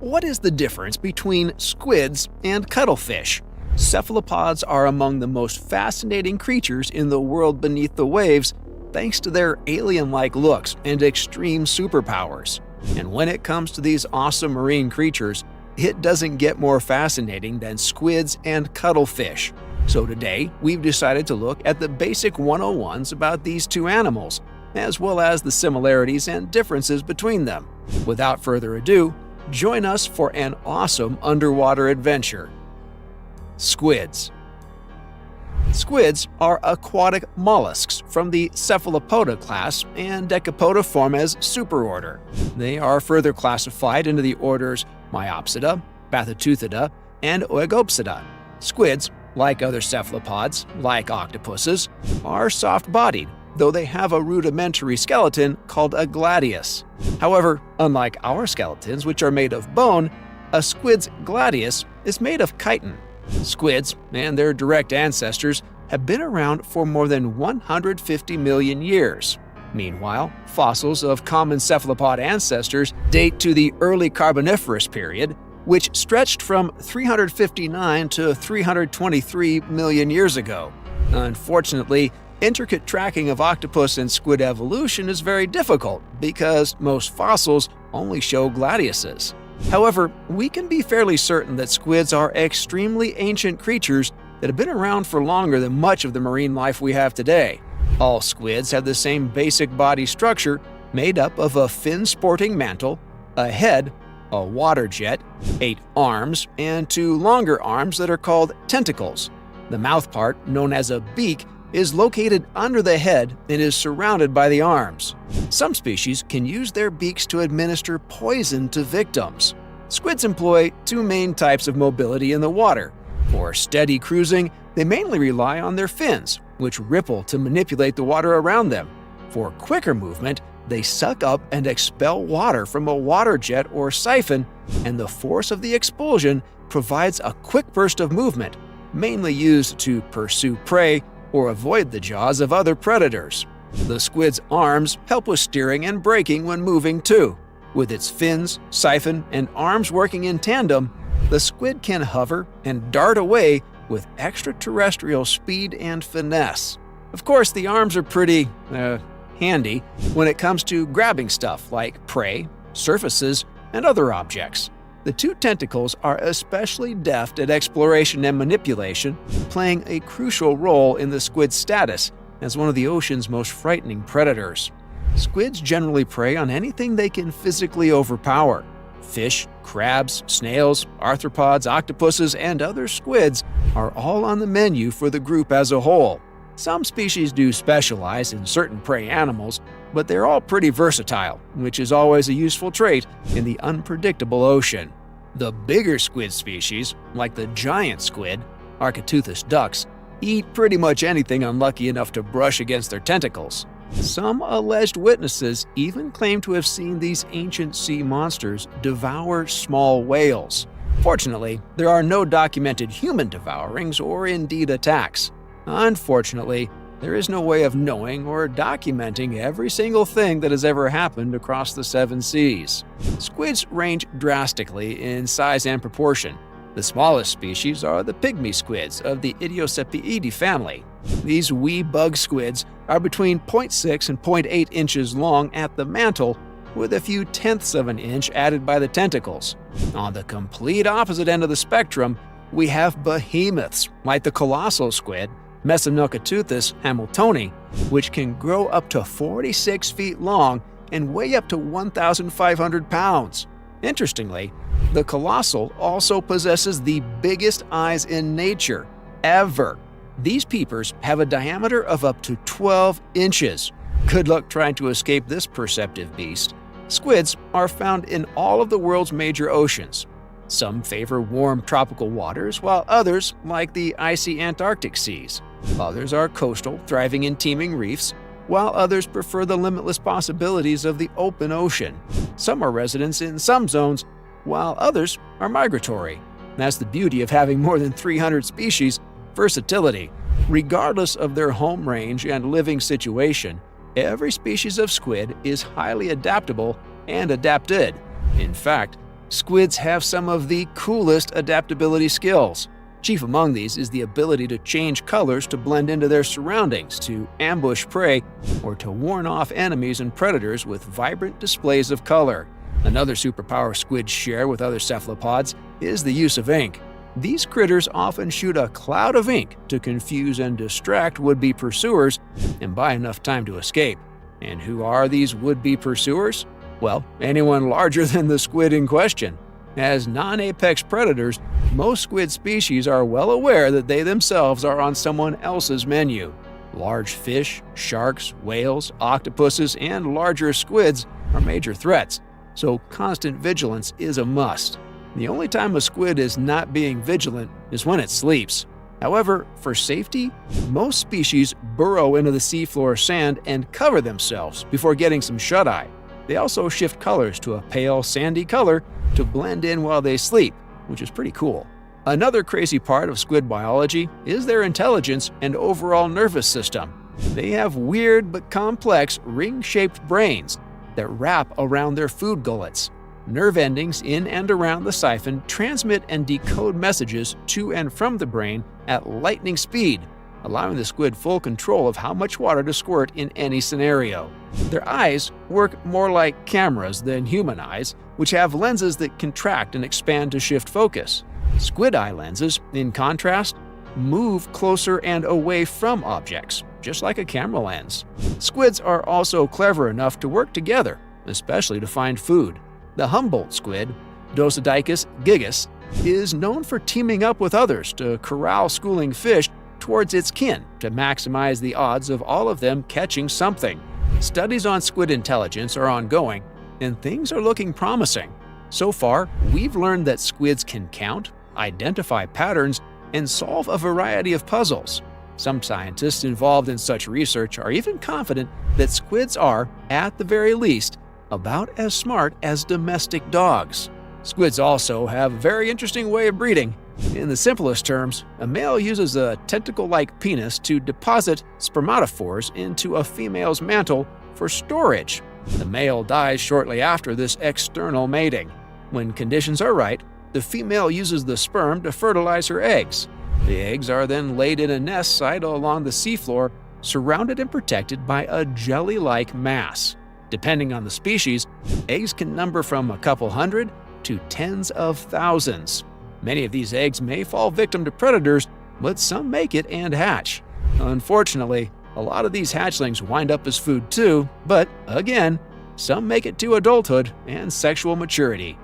What is the difference between squids and cuttlefish? Cephalopods are among the most fascinating creatures in the world beneath the waves, thanks to their alien-like looks and extreme superpowers. And when it comes to these awesome marine creatures, it doesn't get more fascinating than squids and cuttlefish. So today, we've decided to look at the basic 101s about these two animals, as well as the similarities and differences between them. Without further ado, join us for an awesome underwater adventure. Squids. Squids are aquatic mollusks from the Cephalopoda class and decapodiform as superorder. They are further classified into the orders Myopsida, Bathyteuthida, and Oegopsida. Squids, like other cephalopods, like octopuses, are soft-bodied, though they have a rudimentary skeleton called a gladius. However, unlike our skeletons, which are made of bone, a squid's gladius is made of chitin. Squids and their direct ancestors have been around for more than 150 million years. Meanwhile, fossils of common cephalopod ancestors date to the early Carboniferous period, which stretched from 359 to 323 million years ago. Unfortunately, intricate tracking of octopus and squid evolution is very difficult because most fossils only show gladiuses. However, we can be fairly certain that squids are extremely ancient creatures that have been around for longer than much of the marine life we have today. All squids have the same basic body structure, made up of a fin-sporting mantle, a head, a water jet, 8 arms, and 2 longer arms that are called tentacles. The mouth part, known as a beak, is located under the head and is surrounded by the arms. Some species can use their beaks to administer poison to victims. Squids employ 2 main types of mobility in the water. For steady cruising, they mainly rely on their fins, which ripple to manipulate the water around them. For quicker movement, they suck up and expel water from a water jet or siphon, and the force of the expulsion provides a quick burst of movement, mainly used to pursue prey or avoid the jaws of other predators. The squid's arms help with steering and braking when moving too. With its fins, siphon, and arms working in tandem, the squid can hover and dart away with extraterrestrial speed and finesse. Of course, the arms are pretty, handy when it comes to grabbing stuff like prey, surfaces, and other objects. The 2 tentacles are especially deft at exploration and manipulation, playing a crucial role in the squid's status as one of the ocean's most frightening predators. Squids generally prey on anything they can physically overpower. Fish, crabs, snails, arthropods, octopuses, and other squids are all on the menu for the group as a whole. Some species do specialize in certain prey animals, but they're all pretty versatile, which is always a useful trait in the unpredictable ocean. The bigger squid species, like the giant squid, Architeuthis ducks, eat pretty much anything unlucky enough to brush against their tentacles. Some alleged witnesses even claim to have seen these ancient sea monsters devour small whales. Fortunately, there are no documented human devourings or indeed attacks. Unfortunately, there is no way of knowing or documenting every single thing that has ever happened across the 7 seas. Squids range drastically in size and proportion. The smallest species are the pygmy squids of the Idiocepeidae family. These wee bug squids are between 0.6 and 0.8 inches long at the mantle, with a few tenths of an inch added by the tentacles. On the complete opposite end of the spectrum, we have behemoths like the colossal squid, Mesonochoteuthis hamiltoni, which can grow up to 46 feet long and weigh up to 1,500 pounds. Interestingly, the colossal also possesses the biggest eyes in nature, ever. These peepers have a diameter of up to 12 inches. Good luck trying to escape this perceptive beast. Squids are found in all of the world's major oceans. Some favor warm tropical waters, while others like the icy Antarctic seas. Others are coastal, thriving in teeming reefs, while others prefer the limitless possibilities of the open ocean. Some are residents in some zones, while others are migratory. That's the beauty of having more than 300 species: versatility. Regardless of their home range and living situation, every species of squid is highly adaptable and adapted. In fact, Squids have some of the coolest adaptability skills. Chief among these is the ability to change colors to blend into their surroundings, to ambush prey, or to warn off enemies and predators with vibrant displays of color. Another superpower squids share with other cephalopods is the use of ink. These critters often shoot a cloud of ink to confuse and distract would-be pursuers and buy enough time to escape. And who are these would-be pursuers? Well, anyone larger than the squid in question. As non-apex predators, most squid species are well aware that they themselves are on someone else's menu. Large fish, sharks, whales, octopuses, and larger squids are major threats, so constant vigilance is a must. The only time a squid is not being vigilant is when it sleeps. However, for safety, most species burrow into the seafloor sand and cover themselves before getting some shut-eye. They also shift colors to a pale, sandy color to blend in while they sleep, which is pretty cool. Another crazy part of squid biology is their intelligence and overall nervous system. They have weird but complex ring-shaped brains that wrap around their food gullets. Nerve endings in and around the siphon transmit and decode messages to and from the brain at lightning speed, allowing the squid full control of how much water to squirt in any scenario. Their eyes work more like cameras than human eyes, which have lenses that contract and expand to shift focus. Squid eye lenses, in contrast, move closer and away from objects, just like a camera lens. Squids are also clever enough to work together, especially to find food. The Humboldt squid, Dosodicus gigas, is known for teaming up with others to corral schooling fish towards its kin to maximize the odds of all of them catching something. Studies on squid intelligence are ongoing, and things are looking promising. So far, we've learned that squids can count, identify patterns, and solve a variety of puzzles. Some scientists involved in such research are even confident that squids are, at the very least, about as smart as domestic dogs. Squids also have a very interesting way of breeding. In the simplest terms, a male uses a tentacle-like penis to deposit spermatophores into a female's mantle for storage. The male dies shortly after this external mating. When conditions are right, the female uses the sperm to fertilize her eggs. The eggs are then laid in a nest site along the seafloor, surrounded and protected by a jelly-like mass. Depending on the species, eggs can number from a couple hundred to tens of thousands. Many of these eggs may fall victim to predators, but some make it and hatch. Unfortunately, a lot of these hatchlings wind up as food too, but again, some make it to adulthood and sexual maturity.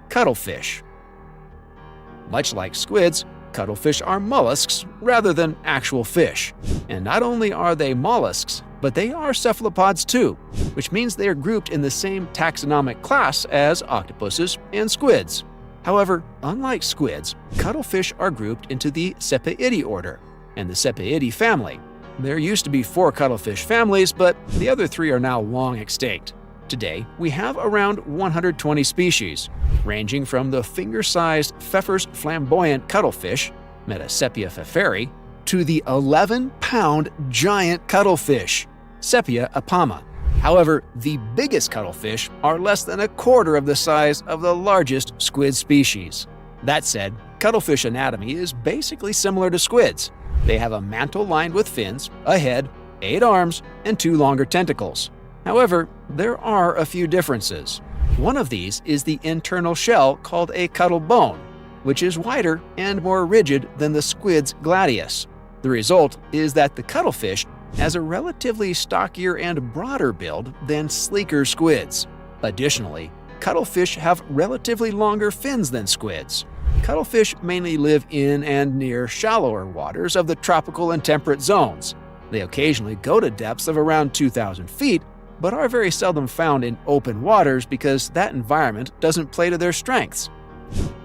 Cuttlefish. Much like squids, cuttlefish are mollusks rather than actual fish. And not only are they mollusks, but they are cephalopods too, which means they are grouped in the same taxonomic class as octopuses and squids. However, unlike squids, cuttlefish are grouped into the Cephalopods order and the Cephalopods family. There used to be 4 cuttlefish families, but the other 3 are now long extinct. Today, we have around 120 species, ranging from the finger-sized Pfeffer's flamboyant cuttlefish, Metasepia pfefferi, to the 11-pound giant cuttlefish, Sepia apama. However, the biggest cuttlefish are less than a quarter of the size of the largest squid species. That said, cuttlefish anatomy is basically similar to squids. They have a mantle lined with fins, a head, 8 arms, and 2 longer tentacles. However, there are a few differences. One of these is the internal shell called a cuttlebone, which is wider and more rigid than the squid's gladius. The result is that the cuttlefish has a relatively stockier and broader build than sleeker squids. Additionally, cuttlefish have relatively longer fins than squids. Cuttlefish mainly live in and near shallower waters of the tropical and temperate zones. They occasionally go to depths of around 2,000 feet, but are very seldom found in open waters because that environment doesn't play to their strengths.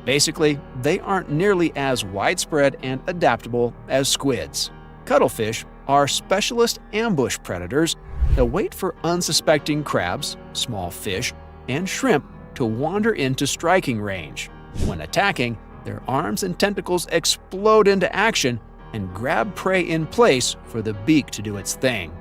Basically, they aren't nearly as widespread and adaptable as squids. Cuttlefish are specialist ambush predators that wait for unsuspecting crabs, small fish, and shrimp to wander into striking range. When attacking, their arms and tentacles explode into action and grab prey in place for the beak to do its thing.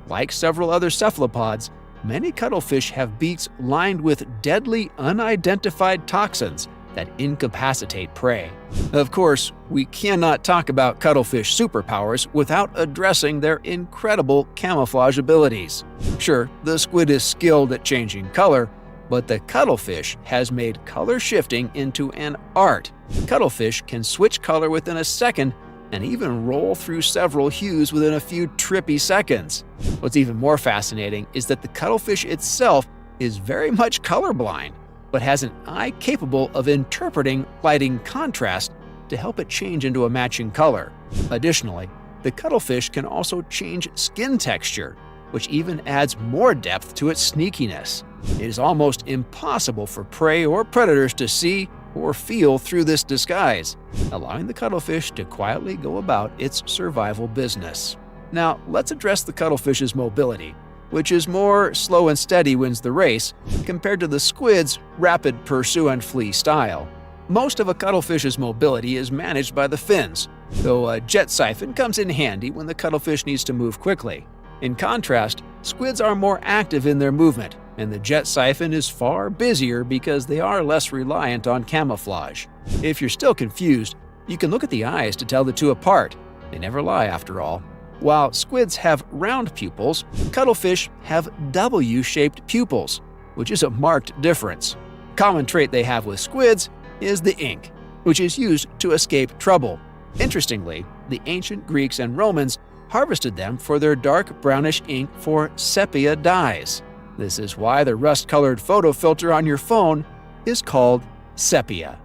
Like several other cephalopods, Many cuttlefish have beaks lined with deadly unidentified toxins that incapacitate prey. Of course, we cannot talk about cuttlefish superpowers without addressing their incredible camouflage abilities. Sure, the squid is skilled at changing color, but the cuttlefish has made color shifting into an art. Cuttlefish can switch color within a second and even roll through several hues within a few trippy seconds. What's even more fascinating is that the cuttlefish itself is very much colorblind, but has an eye capable of interpreting lighting contrast to help it change into a matching color. Additionally, the cuttlefish can also change skin texture, which even adds more depth to its sneakiness. It is almost impossible for prey or predators to see or feel through this disguise, allowing the cuttlefish to quietly go about its survival business. Now, let's address the cuttlefish's mobility, which is more slow and steady wins the race compared to the squid's rapid pursue and flee style. Most of a cuttlefish's mobility is managed by the fins, though a jet siphon comes in handy when the cuttlefish needs to move quickly. In contrast, squids are more active in their movement, and the jet siphon is far busier because they are less reliant on camouflage. If you're still confused, you can look at the eyes to tell the two apart. They never lie, after all. While squids have round pupils, cuttlefish have W-shaped pupils, which is a marked difference. A common trait they have with squids is the ink, which is used to escape trouble. Interestingly, the ancient Greeks and Romans harvested them for their dark brownish ink for sepia dyes. This is why the rust-colored photo filter on your phone is called sepia.